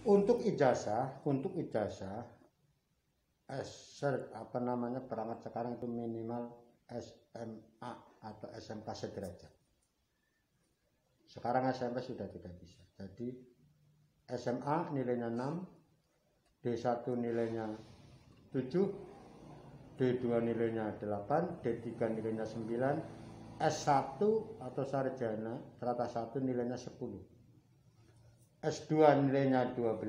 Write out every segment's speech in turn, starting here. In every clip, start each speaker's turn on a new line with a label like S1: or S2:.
S1: Untuk ijazah perangkat sekarang itu minimal SMA atau SMK sederajat. Sekarang SMP sudah tidak bisa. Jadi SMA nilainya 6, D1 nilainya 7, D2 nilainya 8, D3 nilainya 9, S1 atau sarjana strata 1 nilainya 10, S2 nilainya 12,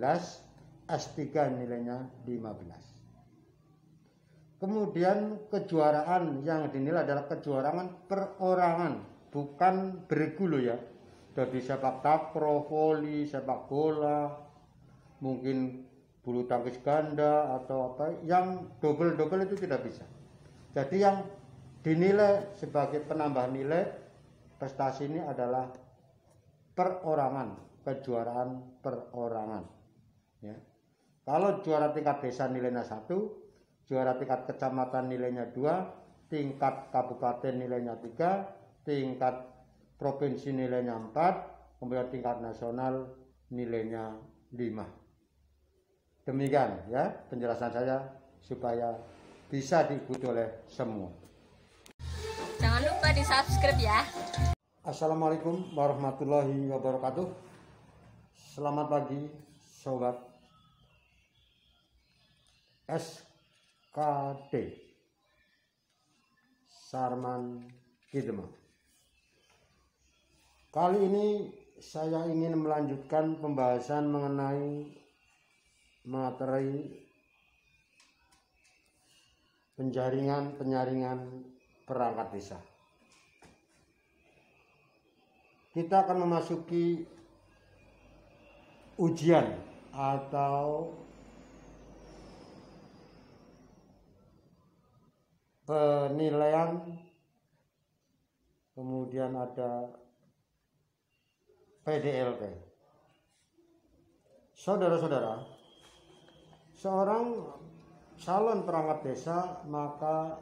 S1: S3 nilainya 15. Kemudian kejuaraan yang dinilai adalah kejuaraan perorangan, bukan beregu loh ya. Dari sepak takraw, voli, sepak bola, mungkin bulu tangkis ganda atau apa, yang double itu tidak bisa. Jadi yang dinilai sebagai penambah nilai prestasi ini adalah perorangan, kejuaraan perorangan. Ya. Kalau juara tingkat desa nilainya 1, juara tingkat kecamatan nilainya 2, tingkat kabupaten nilainya 3, tingkat provinsi nilainya 4, kemudian tingkat nasional nilainya 5. Demikian ya penjelasan saya supaya bisa diikuti oleh semua.
S2: Jangan lupa di subscribe ya.
S1: Assalamualaikum warahmatullahi wabarakatuh. Selamat pagi sobat SKD Sarman Kidema. Kali ini saya ingin melanjutkan pembahasan mengenai materi penyaringan perangkat desa. Kita akan memasuki ujian atau penilaian, kemudian ada PDLT. Saudara-saudara, seorang calon perangkat desa maka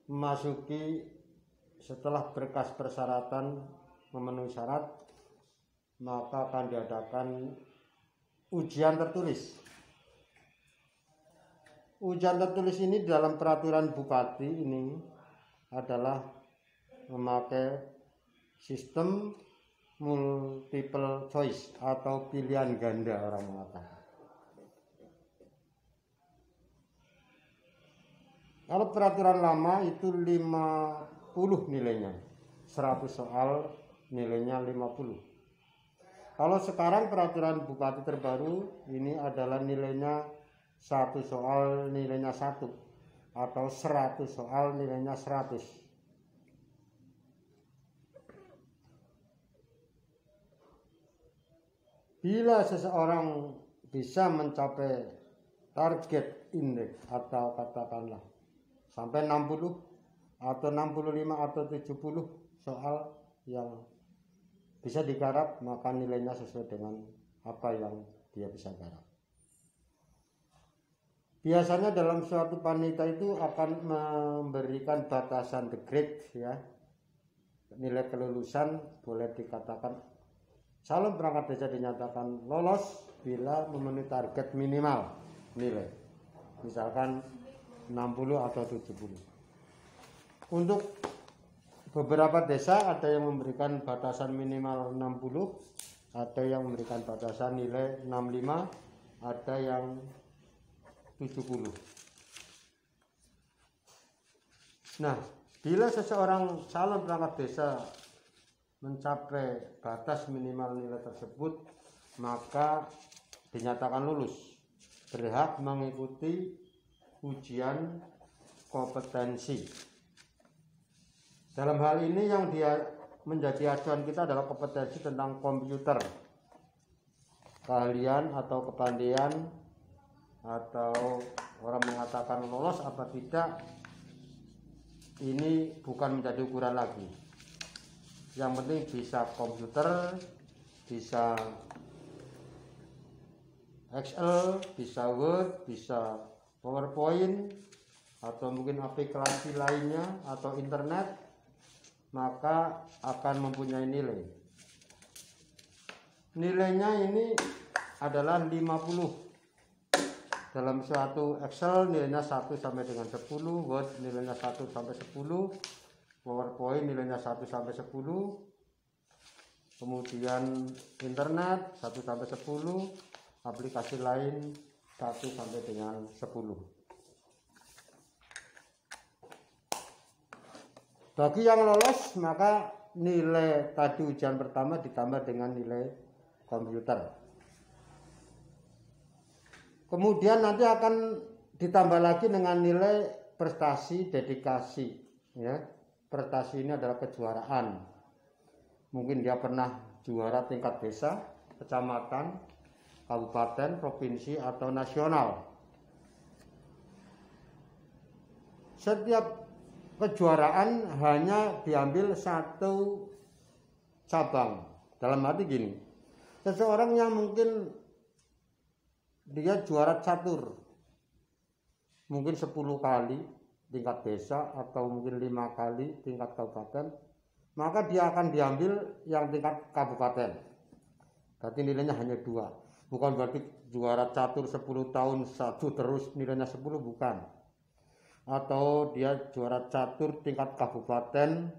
S1: memasuki setelah berkas persyaratan memenuhi syarat, maka akan diadakan ujian tertulis. Ujian tertulis ini dalam peraturan bupati ini adalah memakai sistem multiple choice atau pilihan ganda orang mengatakan. Kalau peraturan lama itu 50 nilainya, 100 soal nilainya 50. Kalau sekarang peraturan bupati terbaru ini adalah nilainya 1 soal nilainya 1 atau 100 soal nilainya 100. Bila seseorang bisa mencapai target indeks atau katakanlah sampai 60 atau 65 atau 70 soal yang bisa digarap, maka nilainya sesuai dengan apa yang dia bisa garap. Biasanya dalam suatu panitia itu akan memberikan batasan the grade ya. Nilai kelulusan boleh dikatakan calon perangkat desa dinyatakan lolos bila memenuhi target minimal nilai, misalkan 60 atau 70. Untuk beberapa desa ada yang memberikan batasan minimal 60, ada yang memberikan batasan nilai 65, ada yang 70. Nah, bila seseorang calon perangkat desa mencapai batas minimal nilai tersebut, maka dinyatakan lulus, berhak mengikuti ujian kompetensi. Dalam hal ini yang dia menjadi acuan kita adalah kompetensi tentang komputer, keahlian atau kepandaian, atau orang mengatakan lolos apa tidak, ini bukan menjadi ukuran lagi. Yang penting bisa komputer, bisa Excel, bisa Word, bisa PowerPoint, atau mungkin aplikasi lainnya atau internet, maka akan mempunyai nilai. nilainya ini adalah 50. Dalam suatu Excel nilainya 1 sampai dengan 10, Word nilainya 1 sampai 10, PowerPoint nilainya 1 sampai 10, kemudian internet 1 sampai 10, aplikasi lain 1 sampai dengan 10. Bagi yang lolos maka nilai tadi ujian pertama ditambah dengan nilai komputer. Kemudian nanti akan ditambah lagi dengan nilai prestasi dedikasi, ya. Prestasi ini adalah kejuaraan. Mungkin dia pernah juara tingkat desa, kecamatan, kabupaten, provinsi atau nasional. Setiap kejuaraan hanya diambil satu cabang. Dalam arti gini, seseorang yang mungkin dia juara catur mungkin 10 kali tingkat desa atau mungkin 5 kali tingkat kabupaten, maka dia akan diambil yang tingkat kabupaten. Berarti nilainya hanya 2. Bukan berarti juara catur 10 tahun satu terus nilainya 10, bukan. Atau dia juara catur tingkat kabupaten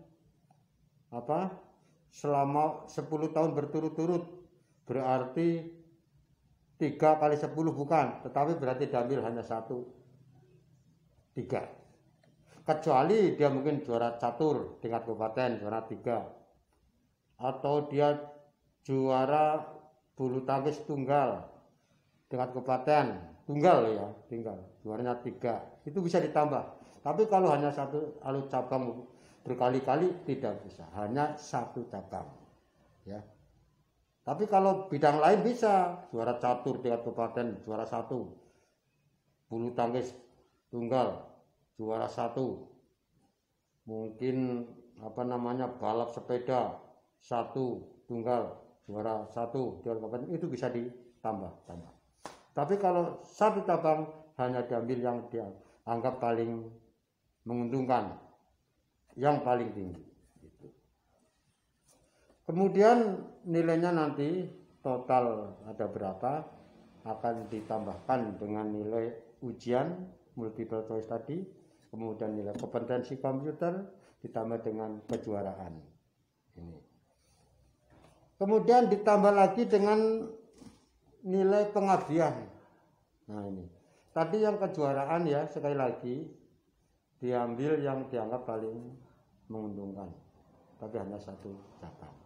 S1: selama 10 tahun berturut-turut, berarti 3 kali 10, bukan, tetapi berarti diambil hanya 1, 3. Kecuali dia mungkin juara catur tingkat kabupaten juara 3, atau dia juara bulu tangkis tunggal tingkat kabupaten tunggal juaranya 3, itu bisa ditambah. Tapi kalau hanya satu cabang berkali-kali tidak bisa, hanya 1 cabang, ya. Tapi kalau bidang lain bisa, juara catur tingkat kabupaten juara 1, bulu tangkis tunggal juara 1, mungkin balap sepeda 1 tunggal juara 1 tingkat kabupaten, itu bisa ditambah. Tapi kalau 1 cabang hanya diambil yang dianggap paling menguntungkan, yang paling tinggi. Kemudian nilainya nanti total ada berapa akan ditambahkan dengan nilai ujian multiple choice tadi, kemudian nilai kompetensi komputer ditambah dengan kejuaraan ini. Kemudian ditambah lagi dengan nilai pengabdian. Nah ini tadi yang kejuaraan, ya, sekali lagi diambil yang dianggap paling menguntungkan, tapi hanya 1 cabang.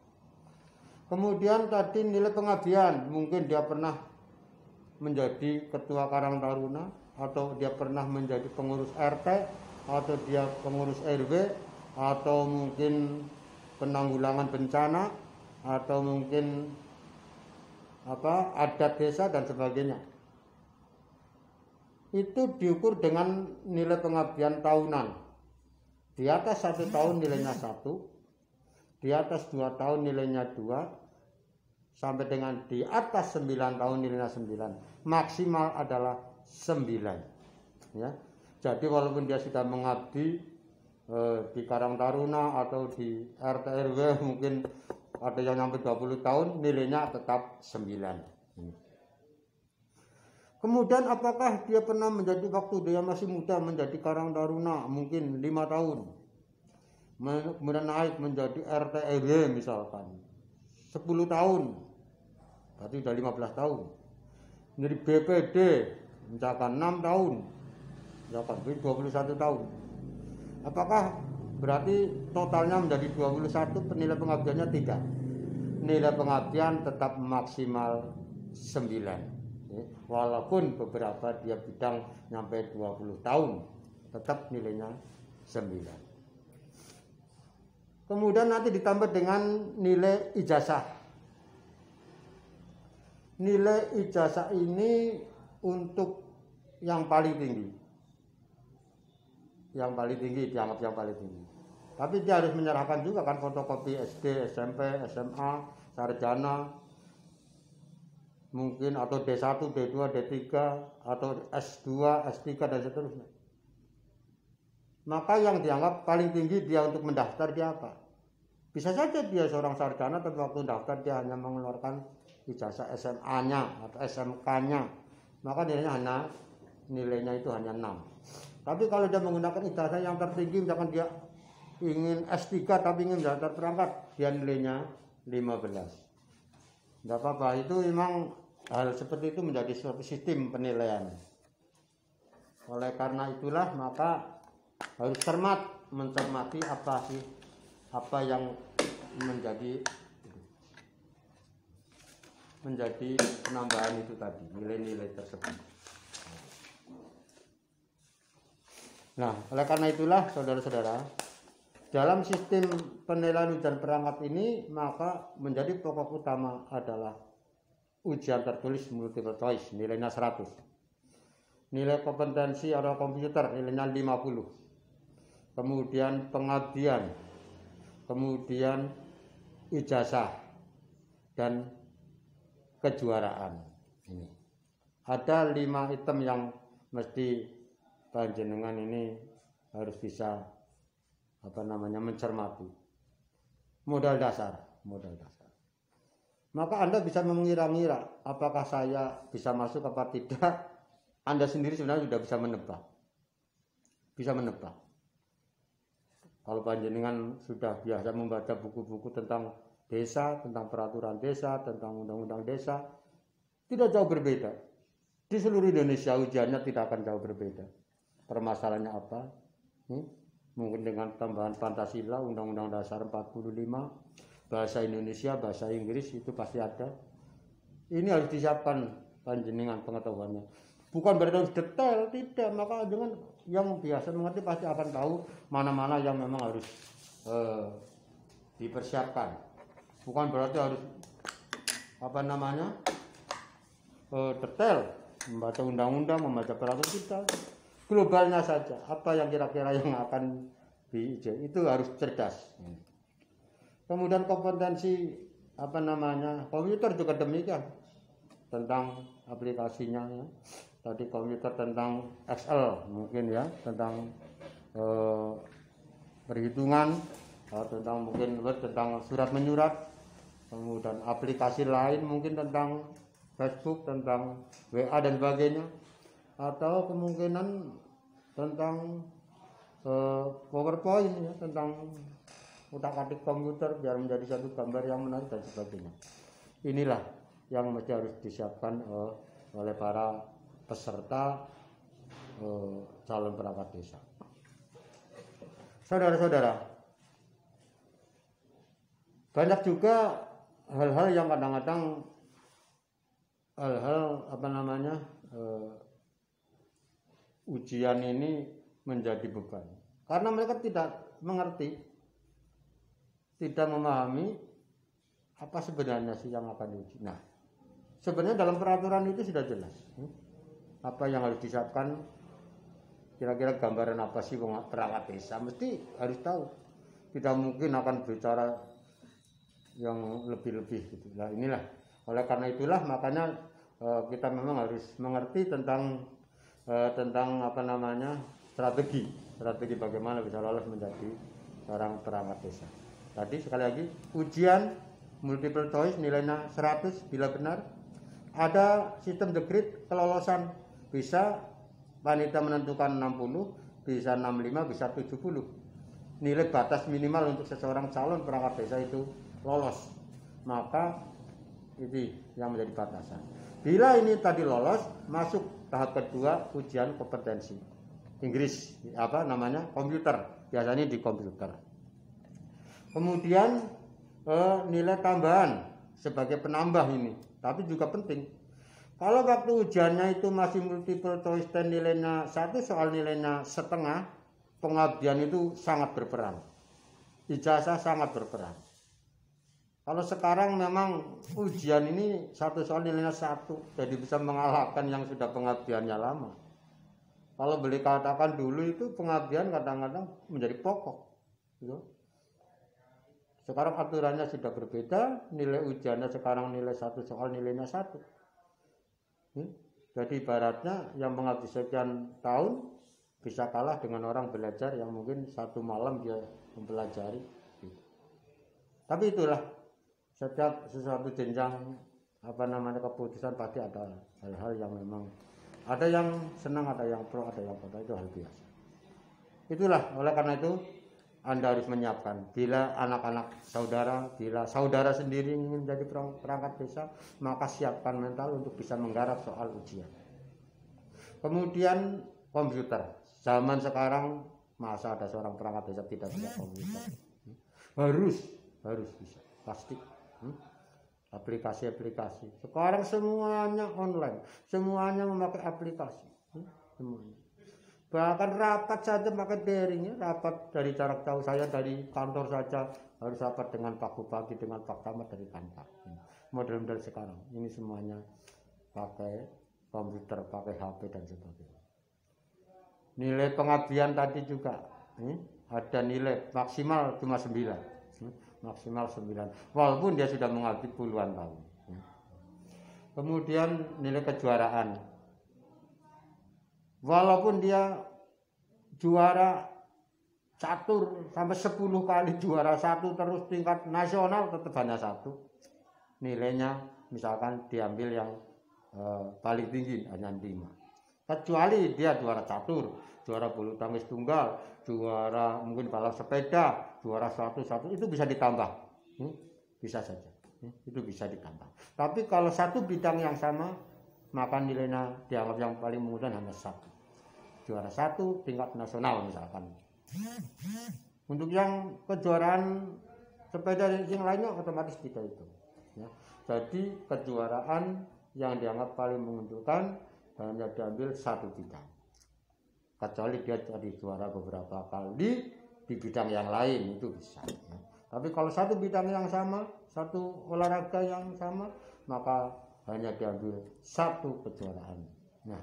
S1: Kemudian tadi nilai pengabdian, mungkin dia pernah menjadi ketua Karang Taruna, atau dia pernah menjadi pengurus RT, atau dia pengurus RW, atau mungkin penanggulangan bencana, atau mungkin adat desa dan sebagainya. Itu diukur dengan nilai pengabdian tahunan. Di atas 1 tahun nilainya 1, di atas 2 tahun nilainya 2, sampai dengan di atas 9 tahun nilainya 9, maksimal adalah 9, ya. Jadi walaupun dia sudah mengabdi di Karang Taruna atau di RT RW, mungkin ada yang sampai 20 tahun, nilainya tetap 9. Kemudian apakah dia pernah menjadi, waktu dia masih muda menjadi Karang Taruna mungkin 5 tahun, kemudian naik menjadi RT RW misalkan 10 tahun, berarti sudah 15 tahun. Menjadi BPD misalkan 6 tahun, misalkan 21 tahun. Apakah berarti totalnya menjadi 21, penilai pengabdiannya? Tidak. Nilai pengabdian tetap maksimal 9. Walaupun beberapa dia bidang sampai 20 tahun, tetap nilainya 9. Kemudian nanti ditambah dengan nilai ijazah. Nilai ijazah ini untuk yang paling tinggi. Yang paling tinggi, dianggap yang paling tinggi. Tapi dia harus menyerahkan juga kan fotokopi SD, SMP, SMA, sarjana, mungkin atau D1, D2, D3, atau S2, S3 dan seterusnya. Maka yang dianggap paling tinggi dia untuk mendaftar dia apa? Bisa saja dia seorang sarjana, tapi waktu daftar dia hanya mengeluarkan ijazah SMA-nya atau SMK-nya, maka nilainya itu hanya 6. Tapi kalau dia menggunakan ijazah yang tertinggi, misalkan dia ingin S3 tapi ingin daftar perangkat, dia nilainya 15. Tidak apa-apa, itu memang hal seperti itu menjadi suatu sistem penilaian. Oleh karena itulah maka harus cermat mencermati apa yang menjadi penambahan itu tadi, nilai-nilai tersebut. Nah, oleh karena itulah saudara-saudara, dalam sistem penilaian ujian perangkat ini maka menjadi pokok utama adalah ujian tertulis multiple choice, nilainya 100. Nilai kompetensi atau komputer nilainya 50. Kemudian pengabdian, kemudian ijazah dan kejuaraan. Ini ada 5 item yang mesti panjenengan ini harus bisa mencermati. Modal dasar. Maka Anda bisa mengira-ngira apakah saya bisa masuk apa tidak. Anda sendiri sebenarnya sudah bisa menebak. Kalau panjenengan sudah biasa membaca buku-buku tentang desa, tentang peraturan desa, tentang undang-undang desa, tidak jauh berbeda. Di seluruh Indonesia ujiannya tidak akan jauh berbeda. Permasalahannya apa? Mungkin dengan tambahan Pancasila, Undang-Undang Dasar 45, bahasa Indonesia, bahasa Inggris itu pasti ada. Ini harus disiapkan panjenengan pengetahuannya. Bukan berarti harus detail, tidak. Maka dengan yang biasa mengerti pasti akan tahu mana-mana yang memang harus dipersiapkan. Bukan berarti harus detail, membaca undang-undang, membaca peraturan kita. Globalnya saja, apa yang kira-kira yang akan diuji itu harus cerdas. Kemudian kompetensi komputer juga demikian, tentang aplikasinya ya. Tadi komputer tentang Excel mungkin ya, tentang perhitungan, tentang mungkin Word, tentang surat menyurat. Kemudian aplikasi lain mungkin tentang Facebook, tentang WA dan sebagainya. Atau kemungkinan tentang PowerPoint ya, tentang utak-atik komputer biar menjadi satu gambar yang menarik dan sebagainya. Inilah yang mesti harus disiapkan oleh para peserta calon perangkat desa. Saudara-saudara, banyak juga hal-hal yang kadang-kadang ujian ini menjadi beban karena mereka tidak mengerti, tidak memahami apa sebenarnya sih yang akan diuji. Nah, sebenarnya dalam peraturan itu sudah jelas apa yang harus disiapkan. Kira-kira gambaran apa sih perangkat desa, mesti harus tahu. Tidak mungkin akan bicara yang lebih-lebih gitu. Nah, inilah oleh karena itulah makanya kita memang harus mengerti tentang strategi bagaimana bisa lolos menjadi seorang perangkat desa. Tadi sekali lagi ujian multiple choice nilainya 100 bila benar. Ada sistem the grade kelolosan, bisa wanita menentukan 60, bisa 65, bisa 70. Nilai batas minimal untuk seseorang calon perangkat desa itu lolos. Maka ini yang menjadi batasan. Bila ini tadi lolos, masuk tahap kedua ujian kompetensi. Inggris komputer, biasanya di komputer. Kemudian nilai tambahan sebagai penambah ini, tapi juga penting. Kalau waktu ujiannya itu masih multiple choice dan nilainya 1, soal nilainya setengah, pengabdian itu sangat berperan. Ijazah sangat berperan. Kalau sekarang memang ujian ini 1 soal nilainya 1, jadi bisa mengalahkan yang sudah pengabdiannya lama. Kalau boleh katakan dulu itu pengabdian kadang-kadang menjadi pokok. Gitu. Sekarang aturannya sudah berbeda, nilai ujiannya sekarang nilai 1 soal nilainya 1. Jadi ibaratnya yang mengabdi sekian tahun bisa kalah dengan orang belajar yang mungkin 1 malam dia mempelajari. Tapi itulah setiap sesuatu jenjang keputusan pasti ada hal-hal yang memang ada yang senang, ada yang pro, ada yang kontra, itu hal biasa. Itulah oleh karena itu Anda harus menyiapkan. Bila anak-anak saudara, bila saudara sendiri ingin menjadi perangkat desa, maka siapkan mental untuk bisa menggarap soal ujian. Kemudian komputer. Zaman sekarang masa ada seorang perangkat desa tidak bisa komputer? Harus bisa, pasti. Aplikasi-aplikasi. Sekarang semuanya online, semuanya memakai aplikasi, semuanya. Bahkan rapat saja pakai daring, ya. Rapat dari jarak jauh, saya dari kantor saja harus rapat dengan Pak Bupati, dengan Pak Camat dari kantor. Model-model sekarang ini semuanya pakai komputer, pakai HP dan sebagainya. Nilai pengabdian tadi juga ada nilai maksimal cuma 9, maksimal 9, walaupun dia sudah mengabdi puluhan tahun. Kemudian nilai kejuaraan, walaupun dia juara catur sampai 10 kali juara 1 terus tingkat nasional, tetap hanya 1. Nilainya misalkan diambil yang paling tinggi hanya 5. Kecuali dia juara catur, juara bulu tangkis tunggal, juara mungkin balap sepeda, juara 1 itu bisa ditambah. Bisa saja. Itu bisa ditambah. Tapi kalau satu bidang yang sama, maka nilainya dianggap yang paling mudah hanya 1. Juara 1 tingkat nasional misalkan. Untuk yang kejuaraan sepeda dan yang lainnya otomatis tidak itu. Ya. Jadi kejuaraan yang dianggap paling menguntungkan hanya diambil 1 bidang. Kecuali dia jadi juara beberapa kali di bidang yang lain, itu bisa. Ya. Tapi kalau 1 bidang yang sama, 1 olahraga yang sama, maka hanya diambil 1 kejuaraan. Nah,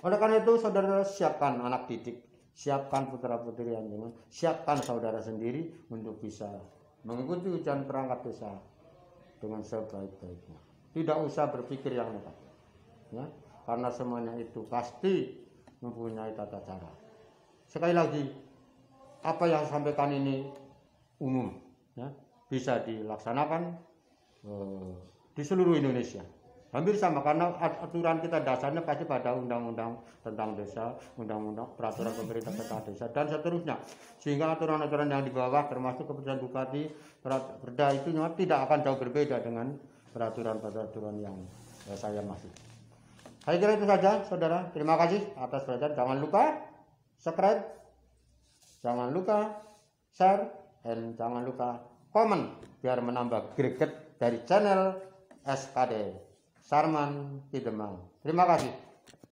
S1: oleh karena itu saudara siapkan anak didik, siapkan putra-putri yang dengan, siapkan saudara sendiri untuk bisa mengikuti ujian perangkat desa dengan sebaik-baiknya. Tidak usah berpikir yang negatif, ya, karena semuanya itu pasti mempunyai tata cara. Sekali lagi, apa yang saya sampaikan ini umum, ya, bisa dilaksanakan di seluruh Indonesia. Hampir sama, karena aturan kita dasarnya pasti pada undang-undang tentang desa, undang-undang peraturan pemerintah tentang desa, dan seterusnya. Sehingga aturan-aturan yang di bawah termasuk keputusan Bupati, Perda itu tidak akan jauh berbeda dengan peraturan-peraturan yang saya maksud. Saya kira itu saja, saudara. Terima kasih atas perhatian. Jangan lupa subscribe, jangan lupa share, dan jangan lupa komen biar menambah greget dari channel SKD Sarman Pidemang. Terima kasih.